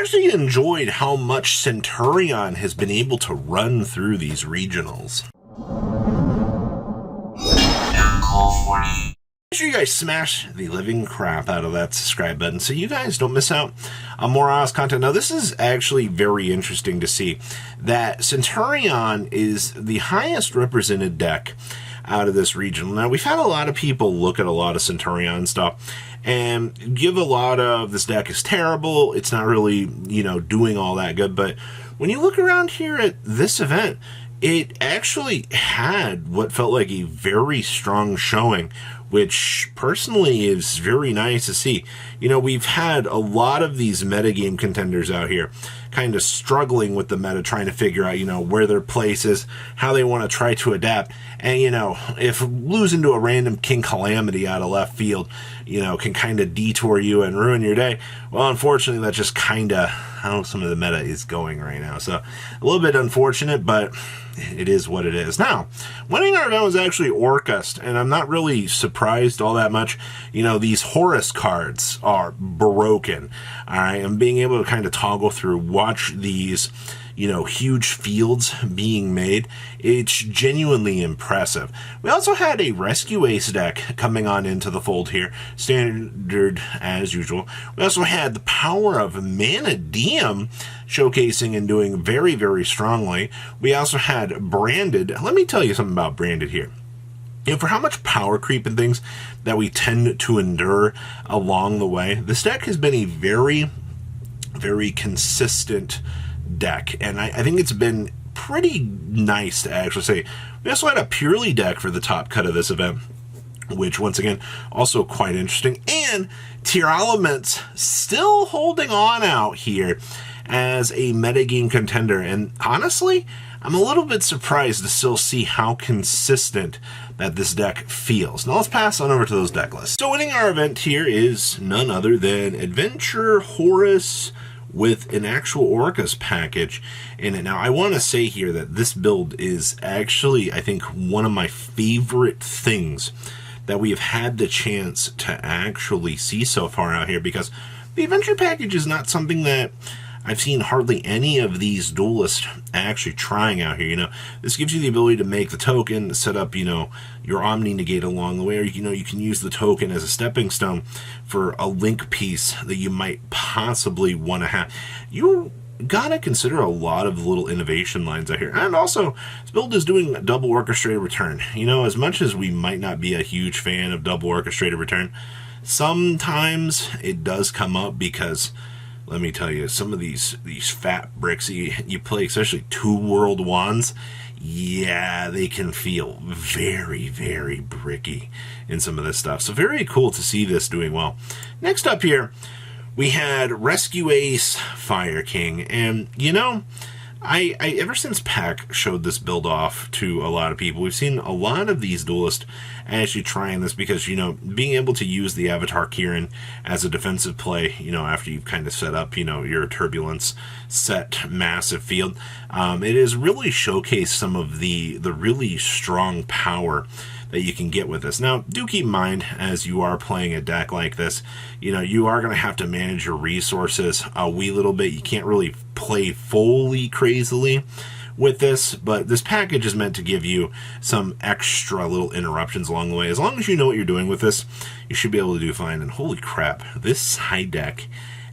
actually enjoyed how much Centurion has been able to run through these regionals. Make sure you guys smash the living crap out of that subscribe button so you guys don't miss out on more Oz content. Now, this is actually very interesting to see that Centurion is the highest represented deck out of this region. Now, we've had a lot of people look at a lot of Centurion stuff and give a lot of this deck is terrible. It's not really, doing all that good. But when you look around here at this event, it actually had what felt like a very strong showing, which personally is very nice to see. We've had a lot of these metagame contenders out here kind of struggling with the meta, trying to figure out, where their place is, how they want to try to adapt. And, if losing to a random King Calamity out of left field, can kind of detour you and ruin your day, well, unfortunately, that's just kind of how some of the meta is going right now. So a little bit unfortunate, but it is what it is. Now, winning our event was actually Orcust, and I'm not really surprised all that much. These Horus cards are broken, all right, and being able to kind of toggle through, watch these, huge fields being made, it's genuinely impressive. We also had a Rescue Ace deck coming on into the fold here, standard as usual. We also had the power of Manadeum showcasing and doing very, very strongly. We also had Branded. Let me tell you something about Branded here. For how much power creep and things that we tend to endure along the way, this deck has been a very, very consistent deck, and I think it's been pretty nice to actually say. We also had a Purely deck for the top cut of this event, which once again also quite interesting, and Tier Elements still holding on out here as a metagame contender. And honestly, I'm a little bit surprised to still see how consistent that this deck feels. Now let's pass on over to those deck lists. So winning our event here is none other than Adventure Horus with an actual Orcust package in it. Now, I want to say here that this build is actually, I think, one of my favorite things that we have had the chance to actually see so far out here, because the Adventure package is not something that I've seen hardly any of these duelists actually trying out here. This gives you the ability to make the token, set up, your Omni Negate along the way, or, you can use the token as a stepping stone for a link piece that you might possibly want to have. You gotta consider a lot of little innovation lines out here. And also, this build is doing double orchestrated return. As much as we might not be a huge fan of double orchestrated return, sometimes it does come up because, let me tell you, some of these fat bricks you play, especially 2 World Wands, yeah, they can feel very, very bricky in some of this stuff. So very cool to see this doing well. Next up here, we had Rescue Ace Fire King. And, I ever since Pack showed this build off to a lot of people, we've seen a lot of these duelists actually trying this because, being able to use the Avatar Kieran as a defensive play, after you've kind of set up, your Turbulence set massive field, it has really showcased some of the really strong power that you can get with this. Now, do keep in mind, as you are playing a deck like this, you are going to have to manage your resources a wee little bit. You can't really play fully crazily with this, but this package is meant to give you some extra little interruptions along the way. As long as you know what you're doing with this, you should be able to do fine. And holy crap, this side deck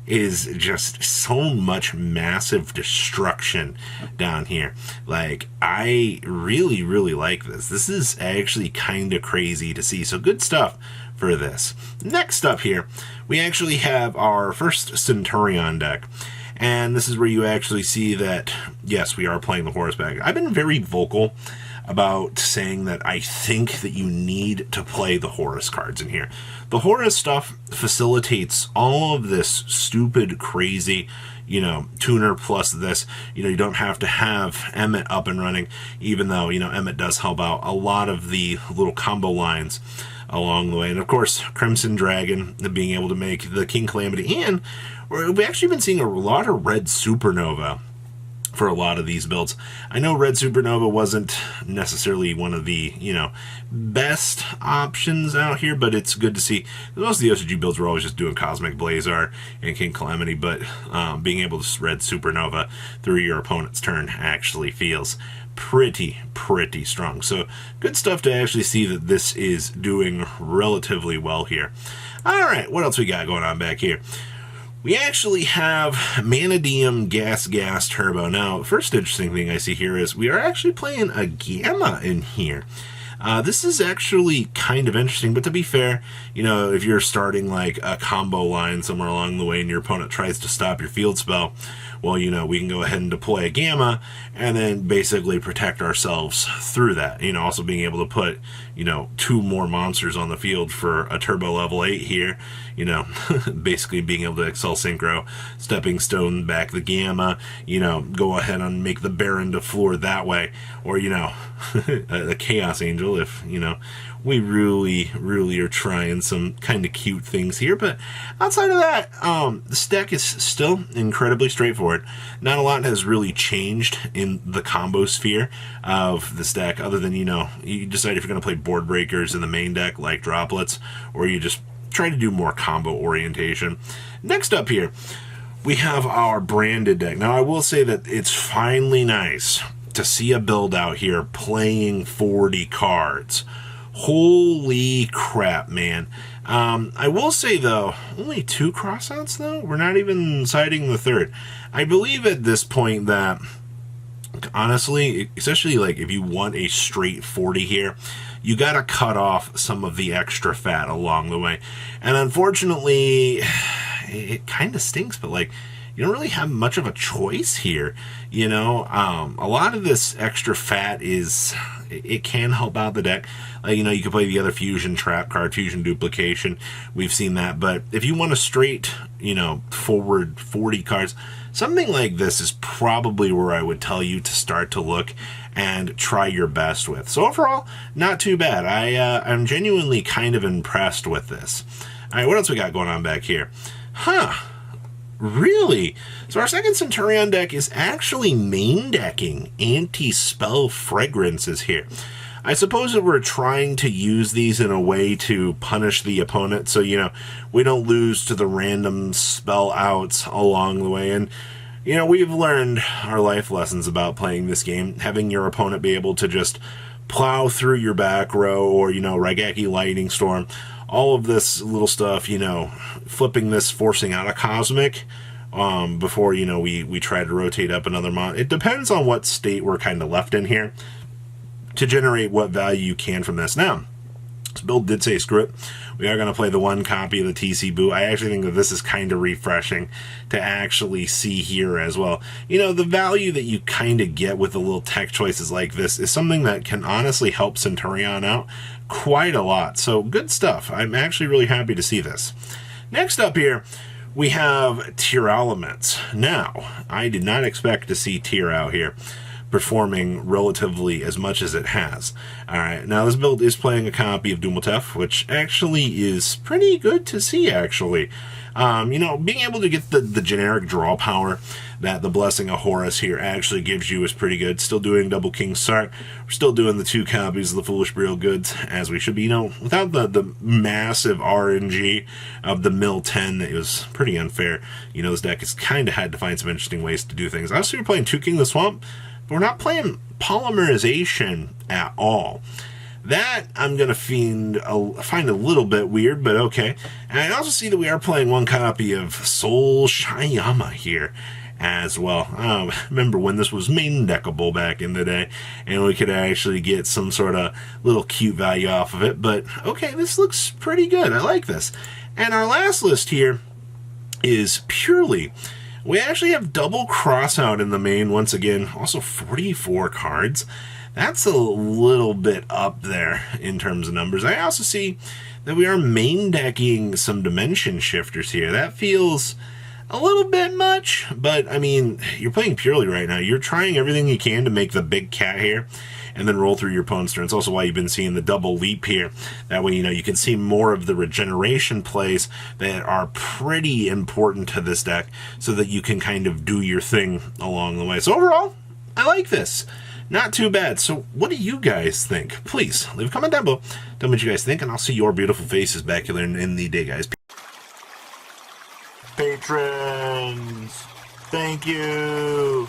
is just so much massive destruction down here. Like, I really, really like this. This is actually kind of crazy to see. So good stuff for this. Next up here, we actually have our first Centurion deck. And this is where you actually see that, yes, we are playing the Horus pack. I've been very vocal about saying that I think that you need to play the Horus cards in here. The Horus stuff facilitates all of this stupid, crazy, tuner plus this. You don't have to have Emmet up and running, even though, Emmet does help out a lot of the little combo lines along the way. And of course, Crimson Dragon, being able to make the King Calamity. And we've actually been seeing a lot of red Supernova for a lot of these builds. I know Red Supernova wasn't necessarily one of the, best options out here, but it's good to see. Most of the OCG builds were always just doing Cosmic Blazar and King Calamity, but being able to Red Supernova through your opponent's turn actually feels pretty strong. So good stuff to actually see that this is doing relatively well here. All right, what else we got going on back here? We actually have Manadium Gas Turbo. Now, first interesting thing I see here is we are actually playing a Gamma in here. This is actually kind of interesting, but to be fair, if you're starting like a combo line somewhere along the way and your opponent tries to stop your field spell, well, we can go ahead and deploy a Gamma and then basically protect ourselves through that. Also being able to put, 2 more monsters on the field for a Turbo level 8 here, basically being able to Excel Synchro, Stepping Stone back the Gamma, go ahead and make the Baron to floor that way, or, a Chaos Angel if, we really are trying some kind of cute things here. But outside of that, this deck is still incredibly straightforward. Not a lot has really changed in the combo sphere of this deck, other than, you decide if you're going to play board breakers in the main deck like Droplets, or you just try to do more combo orientation. Next up here, we have our branded deck. Now, I will say that it's finally nice to see a build out here playing 40 cards. Holy crap, man. I will say, though, only 2 crossouts, though? We're not even citing the third. I believe at this point that, honestly, especially like if you want a straight 40 here, you got to cut off some of the extra fat along the way. And unfortunately, it kind of stinks, but like, you don't really have much of a choice here. A lot of this extra fat it can help out the deck. You can play the other fusion trap card, fusion duplication. We've seen that. But if you want a straight, forward 40 cards, something like this is probably where I would tell you to start to look and try your best with. So overall, not too bad. I'm genuinely kind of impressed with this. All right, what else we got going on back here? Really? So our second Centurion deck is actually main decking anti-spell fragrances here. I suppose that we're trying to use these in a way to punish the opponent, so, we don't lose to the random spell outs along the way. And, we've learned our life lessons about playing this game, having your opponent be able to just plow through your back row, or, Raigeki Lightning Storm, all of this little stuff, flipping this, forcing out a Cosmic, before, we try to rotate up another mon. It depends on what state we're kind of left in here to generate what value you can from this. Now, this build did say screw it. We are going to play the 1 copy of the TC Boo. I actually think that this is kind of refreshing to actually see here as well. The value that you kind of get with the little tech choices like this is something that can honestly help Centurion out quite a lot. So good stuff. I'm actually really happy to see this. Next up here, we have Tier Elements. Now, I did not expect to see Tier out here performing relatively as much as it has. Alright, now this build is playing a copy of Dumaltef, which actually is pretty good to see, actually. Being able to get the generic draw power that the Blessing of Horus here actually gives you is pretty good. Still doing Double King Sark. We're still doing the 2 copies of the Foolish Burial Goods, as we should be. Without the massive RNG of the Mill 10, it was pretty unfair. This deck has kind of had to find some interesting ways to do things. Obviously, we're playing 2 King of the Swamp, but we're not playing Polymerization at all. That I'm going to find a little bit weird, but okay. And I also see that we are playing 1 copy of Soul Shayama here as well. Remember when this was main deckable back in the day, and we could actually get some sort of little cute value off of it. But okay, this looks pretty good. I like this. And our last list here is purely... We actually have double crossout in the main once again. Also 44 cards. That's a little bit up there in terms of numbers. I also see that we are main decking some dimension shifters here. That feels a little bit much, but I mean, you're playing purely right now. You're trying everything you can to make the big cat here and then roll through your opponent's turn. It's also why you've been seeing the double leap here. That way, you can see more of the regeneration plays that are pretty important to this deck so that you can kind of do your thing along the way. So overall, I like this. Not too bad. So what do you guys think? Please leave a comment down below. Tell me what you guys think, and I'll see your beautiful faces back here in the day, guys. Patrons, thank you.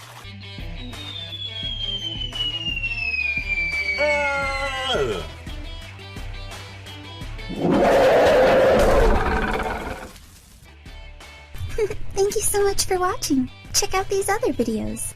Thank you so much for watching. Check out these other videos.